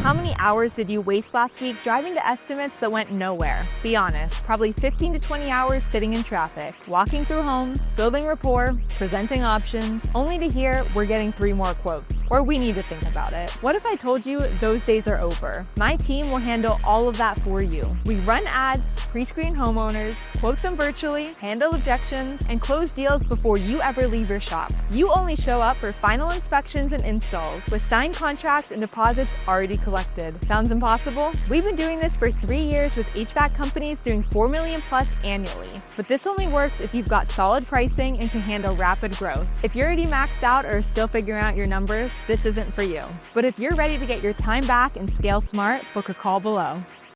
How many hours did you waste last week driving to estimates that went nowhere? Be honest, probably 15 to 20 hours sitting in traffic, walking through homes, building rapport, presenting options, only to hear we're getting 3 more quotes, or we need to think about it. What if I told you those days are over? My team will handle all of that for you. We run ads, pre-screen homeowners, quote them virtually, handle objections, and close deals before you ever leave your shop. You only show up for final inspections and installs with signed contracts and deposits already collected. Sounds impossible? We've been doing this for 3 years with HVAC companies doing $4 million plus annually. But this only works if you've got solid pricing and can handle rapid growth. If you're already maxed out or still figuring out your numbers, this isn't for you. But if you're ready to get your time back and scale smart, book a call below.